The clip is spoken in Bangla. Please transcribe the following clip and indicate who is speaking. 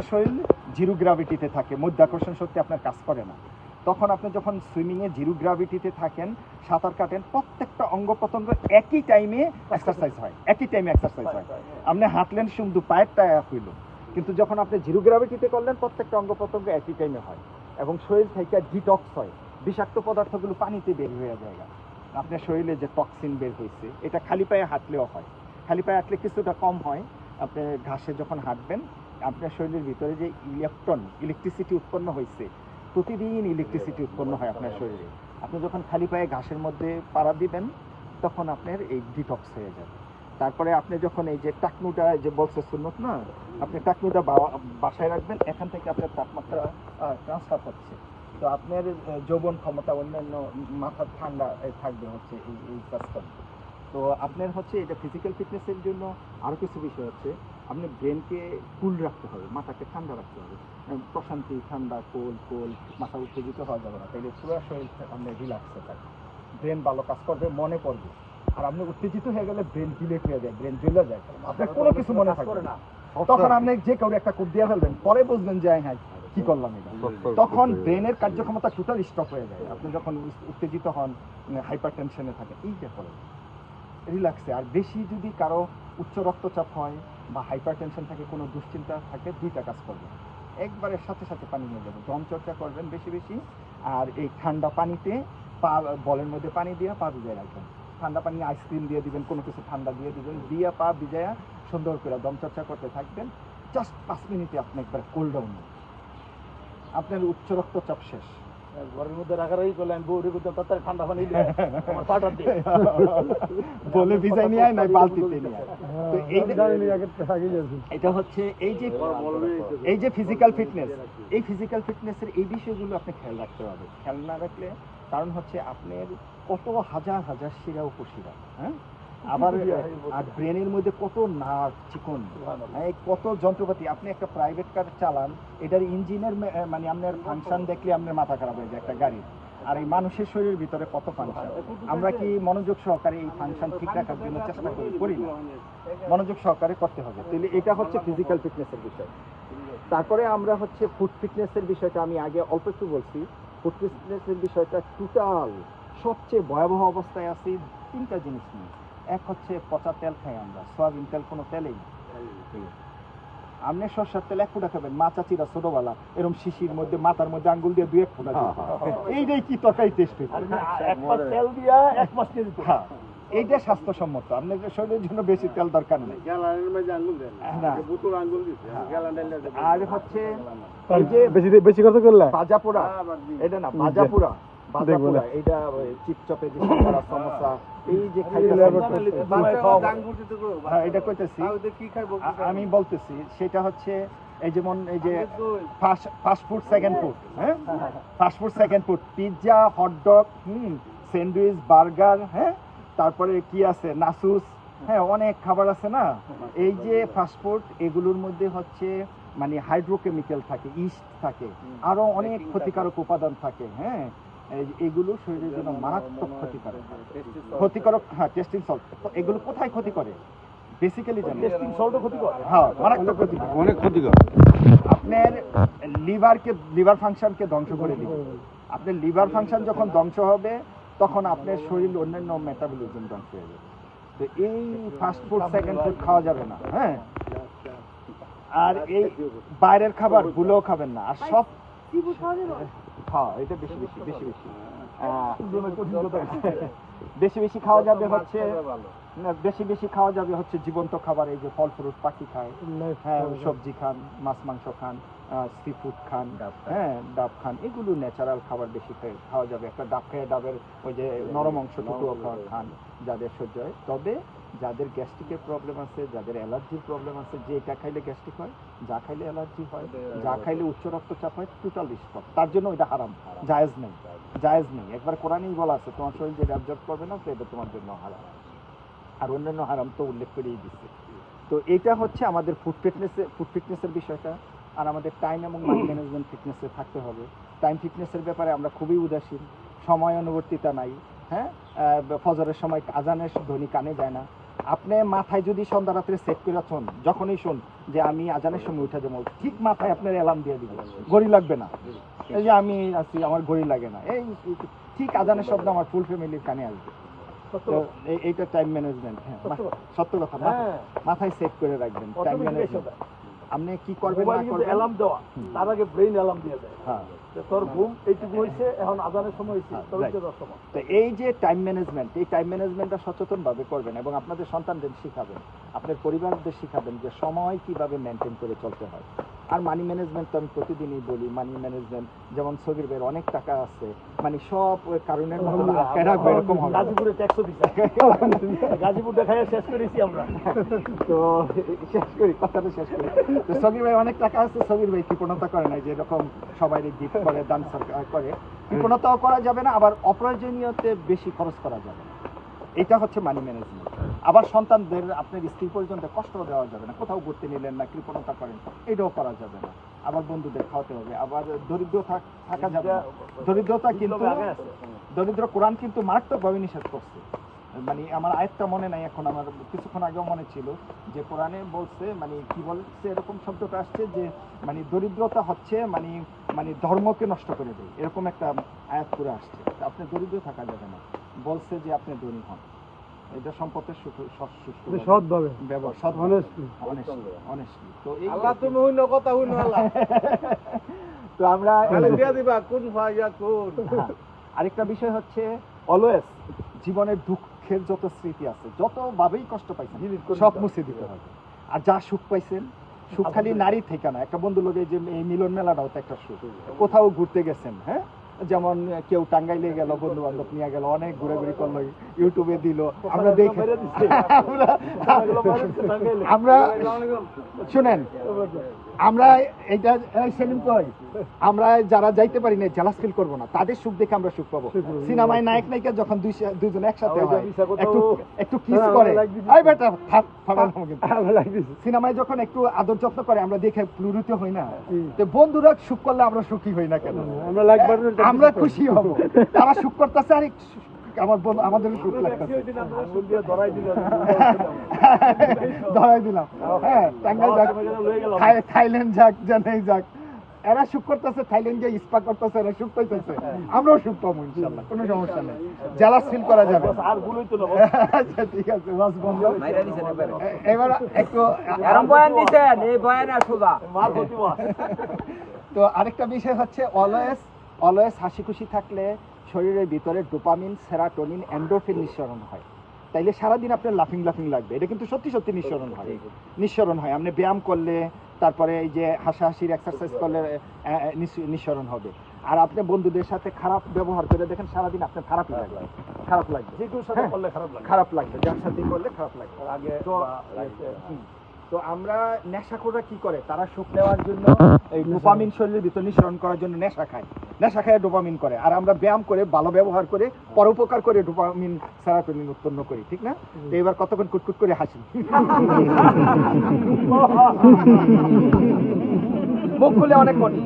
Speaker 1: আপনার শরীর জিরো গ্র্যাভিটিতে থাকে, মধ্যাকর্ষণ শক্তি আপনার কাজ করে না। তখন আপনি যখন সুইমিংয়ে জিরো গ্র্যাভিটিতে থাকেন, সাঁতার কাটেন, প্রত্যেকটা অঙ্গ প্রত্যঙ্গ একই টাইমে এক্সারসাইজ হয়, একই টাইমে এক্সারসাইজ হয়। আপনি হাঁটলেন শুধু পায়েরটা হইল, কিন্তু যখন আপনি জিরো গ্র্যাভিটিতে করলেন প্রত্যেকটা অঙ্গ প্রত্যঙ্গ একই টাইমে হয় এবং শরীর থেকে ডিটক্স হয়, বিষাক্ত পদার্থগুলো পানিতে বের হয়ে যায়। আপনার শরীরে যে টক্সিন বের হয়েছে, এটা খালি পায়ে হাঁটলেও হয়। খালি পায়ে হাঁটলে কিছুটা কম হয়। আপনি ঘাসে যখন হাঁটবেন, আপনার শরীরের ভিতরে যে ইলেকট্রিসিটি উৎপন্ন হয়েছে, প্রতিদিন ইলেকট্রিসিটি উৎপন্ন হয় আপনার শরীরে। আপনি যখন খালি পায়ে ঘাসের মধ্যে পাড়া দিবেন, তখন আপনার এই ডিটক্স হয়ে যাবে। তারপরে আপনি যখন এই যে টাকনুটা যে বলছে সুন্নত না, আপনি টাকনুটা বাসায় রাখবেন, এখান থেকে আপনার তাপমাত্রা ট্রান্সফার হচ্ছে, তো আপনার যৌবন ক্ষমতা, অন্যান্য মাথার ঠান্ডা থাকবে হচ্ছে এই কাজটা। তো আপনার হচ্ছে এটা ফিজিক্যাল ফিটনেসের জন্য আরও কিছু বিষয় হচ্ছে, আপনি ব্রেনকে কুল রাখতে হবে, মাথাকে ঠান্ডা রাখতে হবে। প্রশান্তি, ঠান্ডা, কোল মাথা উত্তেজিত হওয়া যাবে না, তাইলে পুরো শরীর আপনার রিল্যাক্সে থাকে, ব্রেন ভালো কাজ করবে, মনে পড়বে। আর আপনি উত্তেজিত হয়ে গেলে ব্রেন ডিলেট হয়ে যায়, ব্রেন জ্বলে যায়, আপনার কোনো কিছু মনে থাকবে না। তখন আপনি যে কাউরে একটা কোপ দিয়ে ফেলবেন, পরে বুঝবেন যে হ্যাঁ কি করলাম এটা। তখন ব্রেনের কার্যক্ষমতা টোটাল স্টপ হয়ে যায়। আপনি যখন উত্তেজিত হন, হাইপার টেনশনে থাকেন, এইটা করেন রিল্যাক্সে। আর বেশি যদি কারো উচ্চ রক্তচাপ হয় বা হাইপার টেনশন থাকে, কোনো দুশ্চিন্তা থাকে, দুইটা কাজ করবেন, একবারে সাথে সাথে পানি নিয়ে যাবেন, দম চর্চা করবেন বেশি বেশি। আর এই ঠান্ডা পানিতে পা, বলের মধ্যে পানি দিয়ে পা ভিজায় রাখবেন, ঠান্ডা পানি আইসক্রিম দিয়ে দিবেন, কোনো কিছু ঠান্ডা দিয়ে দিবেন, দিয়ে পা ভিজায়া সুন্দর করে দম চর্চা করতে থাকবেন। জাস্ট 5 মিনিটে আপনি একবার কোল ডাউন, আপনার উচ্চ রক্তচাপ শেষ।
Speaker 2: ঘরের মধ্যে রাখারাই করলে আমি বউরে করতাম, তাড়াতাড়ি ঠান্ডা পানি দিয়ে আমার পাটা দিয়ে
Speaker 1: বলে ভিজাই নিয়ে আয়, নাই বালতিতে নিয়ে আয়। তো এটা হচ্ছে এই যে ফিজিক্যাল ফিটনেস, এই ফিজিক্যাল ফিটনেসের এই বিষয়গুলো আপনি খেয়াল রাখতে হবে। খেয়াল না রাখলে কারণ হচ্ছে আপনার কত হাজার হাজার শিরা উপশিরা, হ্যাঁ, আবার আর ব্রেনের মধ্যে কত নার্ভ চিকন, কত যন্ত্রপাতি। আপনি একটা প্রাইভেট কার চালান, এটার ইঞ্জিনের মানে আপনার ফাংশন দেখলে আপনার মাথা খারাপ হয়ে যায় একটা গাড়ির। আর এই মানুষের শরীরের ভিতরে কত ফাংশন, আমরা কি মনোযোগ সহকারে এই ফাংশন ঠিক রাখার জন্য চেষ্টা করি না? মনোযোগ সহকারে করতে হবে। তাহলে এটা হচ্ছে ফিজিক্যাল ফিটনেসের বিষয়। তারপরে আমরা হচ্ছে ফুড ফিটনেসের বিষয়টা আমি আগে অল্প একটু বলছি। ফুড ফিটনেসের বিষয়টা টোটাল সবচেয়ে ভয়াবহ অবস্থায় আছি 3টা জিনিস নিয়ে। এক হচ্ছে পচা তেল খাই আমরা, সয়াবিন তেল কোনো তেলেই না। আপনি সরষের তেল 1 ফোঁটা খাবেন, মা চাচিরা ছোটবেলা এরকম শিশির মধ্যে মাথার মধ্যে আঙ্গুল দিয়ে 2-1 ফোঁটা এইটাই কি তরকারি টেস্ট
Speaker 2: তেল দিয়া 1 মাস দিয়ে দিত।
Speaker 1: হ্যাঁ, এইটা স্বাস্থ্যসম্মত, আপনার শরীরের জন্য বেশি তেল দরকার নেই। আর হচ্ছে
Speaker 2: বেশি কথা করলে
Speaker 1: ভাজা পোড়া, এটা না ভাজা পোড়া, এইটা চিপচপে যে সমোসা, এই যে এটা কইতেছি আমি বলতেছি, সেটা হচ্ছে এই যেমন এই যে ফাস্ট ফুড সেকেন্ড ফুড, হ্যাঁ, fast food second food, pizza, hot dog, sandwich, burger, হ্যাঁ, তারপরে কি আছে নাসুস, হ্যাঁ, অনেক খাবার আছে না। এই যে ফাস্ট ফুড, এগুলোর মধ্যে হচ্ছে মানে হাইড্রোকেমিক্যাল থাকে, ইস্ট থাকে, আরো অনেক ক্ষতিকারক উপাদান থাকে, হ্যাঁ, এগুলো শরীরের জন্য মারাত্মক ক্ষতিকারক। হ্যাঁ, টেস্টিং সল্ট, এগুলো কোথায় ক্ষতি করে বেসিক্যালি জানেন?
Speaker 2: টেস্টিং সল্টও ক্ষতি করে,
Speaker 1: হ্যাঁ, মারাত্মক ক্ষতি,
Speaker 3: অনেক ক্ষতিকর।
Speaker 1: আপনার লিভার ফাংশনকে ধ্বংস করে দিবে। আপনার লিভার ফাংশন যখন ধ্বংস হবে, তখন আপনার শরীর অন্যান্য মেটাবলিজম ধ্বংস হয়ে যাবে। তো এই ফাস্ট ফুড সেকেন্ড ফুড খাওয়া যাবে না, হ্যাঁ। আর এই বাইরের খাবার ভুলেও খাবেন না। আর সব হ্যাঁ, এটা বেশি বেশি বেশি বেশি খাওয়া যাবে হচ্ছে, বেশি বেশি খাওয়া যাবে হচ্ছে জীবন্ত খাবার, এই যে ফল ফ্রুট, পাখি খায়, হ্যাঁ, সবজি খান, মাছ মাংস খান, সি ফুড খান, হ্যাঁ, ডাব খান, এগুলো ন্যাচারাল খাবার বেশি খাওয়া যাবে। একটা ডাব খেয়ে ডাবের ওই যে নরম অংশটুকুও খান যাদের সহ্য হয়। তবে যাদের গ্যাস্ট্রিকের প্রবলেম আছে, যাদের অ্যালার্জির প্রবলেম আছে, যে এটা খাইলে গ্যাস্ট্রিক হয়, যা খাইলে অ্যালার্জি হয়, যা খাইলে উচ্চ রক্তচাপ হয়, টোটাল স্টপ। তার জন্য এটা হারাম, জায়েজ নেই, জায়েজ নেই। একবার কোরআনেই বলা আছে, তোমার শরীর যেটা অ্যাবজর্ব করবে না, সেটা তোমার জন্য হারাম। আর অন্যান্য হারাম তো উল্লেখ করেই দিচ্ছে। তো এটা হচ্ছে আমাদের ফুড ফিটনেসের বিষয়টা। আর আমাদের টাইম এবং মানি ম্যানেজমেন্ট ফিটনেসে থাকতে হবে। টাইম ফিটনেসের ব্যাপারে আমরা খুবই উদাসীন, সময় অনুবর্তিতা নাই, হ্যাঁ, ফজরের সময় আজানের ধ্বনি কানে যায় না, আপনি মাথায় যদি সন্ধ্যা রাত্রে সেট করে শোন, যখনই শোন যে আমি আজানের সময় উঠে যাবো, ঠিক মাথায় আপনার অ্যালার্ম দিয়ে দিবেন, ঘড়ি লাগবে না। এই যে আমি আছি, আমার ঘড়ি লাগে না, এই ঠিক আজানের শব্দ আমার ফুল ফ্যামিলির কানে আসবে। তো এইটা টাইম ম্যানেজমেন্ট। হ্যাঁ, সত্য কথা, মাথায় সেট করে রাখবেন টাইম ম্যানেজমেন্ট। আপনি কি করবেন না করবেন,
Speaker 2: অ্যালার্ম দেওয়া তার আগে ব্রেইন অ্যালার্ম দিয়ে দেয়,
Speaker 1: হ্যাঁ
Speaker 2: তোর ঘুম এইটুকু হয়েছে, এখন আজানের সময় হয়েছে, তোর উঠে যাওয়ার সময়।
Speaker 1: তো এই যে টাইম ম্যানেজমেন্ট, এই টাইম ম্যানেজমেন্টটা সচেতনভাবে করবেন এবং আপনাদের সন্তানদের শিখাবেন, আপনার পরিবারদের শিখাবেন যে সময় কিভাবে মেনটেন করে চলতে হয়। আর মানি ম্যানেজমেন্ট তো আমি প্রতিদিনই বলি, মানি ম্যানেজমেন্ট যেমন সগির ভাইয়ের অনেক টাকা আছে, মানে সব ওই কারণের মতো আটকে রাখবে এরকম হবে।
Speaker 2: গাজীপুরে ট্যাক্স দিচ্ছে, গাজীপুর দেখায় শেষ করেছি আমরা।
Speaker 1: তো শেষ করি, কথাটা শেষ করি। তো সগির ভাই অনেক টাকা আছে, সগির ভাই কৃপণতা করে না, যে এরকম সবাই গিফট করে, দান সরকার করে, কৃপণতাও করা যাবে না, আবার অপ্রয়োজনীয়তে বেশি খরচ করা যাবে না। এটা হচ্ছে মানি ম্যানেজমেন্ট। আবার সন্তানদের আপনার স্ত্রী পর্যন্ত কষ্ট দেওয়া যাবে না, কোথাও ঘুরতে নিলেন না, কৃপণতা করেন, এটাও করা যাবে না। আবার বন্ধুদের খাওয়াতে হবে, আবার দরিদ্র থাকা যাবে না। দরিদ্রতা কিন্তু, দরিদ্র কোরআন কিন্তু মারাত্মকভাবে নিষেধ করছে। মানে আমার আয়াতটা মনে নাই এখন, আমার কিছুক্ষণ আগেও মনে ছিল যে কোরআনে বলছে, মানে কি বলছে, এরকম শব্দটা আসছে যে মানে দরিদ্রতা হচ্ছে মানে মানে ধর্মকে নষ্ট করে দেয়, এরকম একটা আয়াত করে আসছে। আপনি দরিদ্র থাকা যাবে না, বলছে যে আপনি ধনী হন। এটা সম্পদের সৎভাবে ব্যবহার, সৎ অনেস্টলি। তো
Speaker 2: আল্লাহ তুমি হইন কথা হইন আল্লাহ।
Speaker 1: তো আমরা
Speaker 2: দিয়া দিবা কোন ফাইয়া কোন।
Speaker 1: আরেকটা বিষয় হচ্ছে অলওয়েজ জীবনের দুঃখের যত স্মৃতি আছে, যতভাবেই কষ্ট পাইছেন সব মুছে দিতে হবে। আর যা সুখ পাইছেন, সুখ খালি নারী থেকে না, একটা বন্ধু লোকে যে এই মিলন মেলাটাও তো একটা সুখ। কোথাও ঘুরতে গেছেন, হ্যাঁ, যেমন কেউ টাঙ্গাইলে গেল, বন্ধু বান্ধব নিয়ে গেল, অনেক ঘুরাঘুরি করলো, ইউটিউবে দিল, আমরা দেখি। আমরা শুনেন, আমরা এইটা সেলিম কই, আমরা যারা যাইতে পারি না জেলাস ফিল করবো না, তাদের সুখ দেখে আমরা সুখ পাবো। সিনেমায় নায়ক নায়িকা যখন দুজন একসাথে হয়, একটু কিস করে, এই বেটা সিনেমায় যখন একটু আদর যত্ন করে, আমরা দেখে প্লুরিত হই না? তো বন্ধুরা সুখ করলে আমরা সুখী হই না কেন? আমরা খুশি হব, তারা সুখ করতেছে, আর আমাদের সুখ লাগতেছে। ধরাই দিলাম, হ্যাঁ, টাঙ্গাইল যাক, থাইল্যান্ড যাক, জানাই যাক, এরা সুখ করতেছে, থাইল্যান্ড গিয়ে স্পা করতেছে, এরা সুখ পাইতেছে, আমরাও সুখ পাবো ইনশাল্লাহ, কোনো সমস্যা নেই, জেলাস ফিল করা যাবে। আচ্ছা ঠিক আছে, বাস বন্ধ। এবার একটু তো আরেকটা বিষয় হচ্ছে অলওয়েজ হাসি খুশি থাকলে শরীরের ভিতরে ডোপামিন, সেরাটোনিন, এন্ডোরফিন নিঃসরণ হয়। তাইলে সারাদিন আপনার লাফিং লাগবে, এটা কিন্তু সত্যি সত্যি নিঃসরণ হয়। আপনি ব্যায়াম করলে, তারপরে এই যে হাসাহাসির এক্সারসাইজ করলে নিঃসরণ হবে। আর আপনি বন্ধুদের সাথে খারাপ ব্যবহার করে দেখেন, সারাদিন আপনার খারাপ লাগবে, যে কেউ সাথে করলে খারাপ লাগবে, যার সাথে করলে খারাপ লাগবে। আগে তো আমরা নেশাখোররা কি করে, তারা সুখ নেওয়ার জন্য এই ডোপামিন শরীরের ভিতর নিঃসরণ করার জন্য নেশা খায় ডোপামিন করে। আর আমরা ব্যায়াম করে, ভালো ব্যবহার করে, পরোপকার করে ডোপামিন, সেরাটোনিন উৎপন্ন করি, ঠিক না? তো এবার কতক্ষণ কুটকুট করে হাসি, মুখ খুলে অনেক মনি।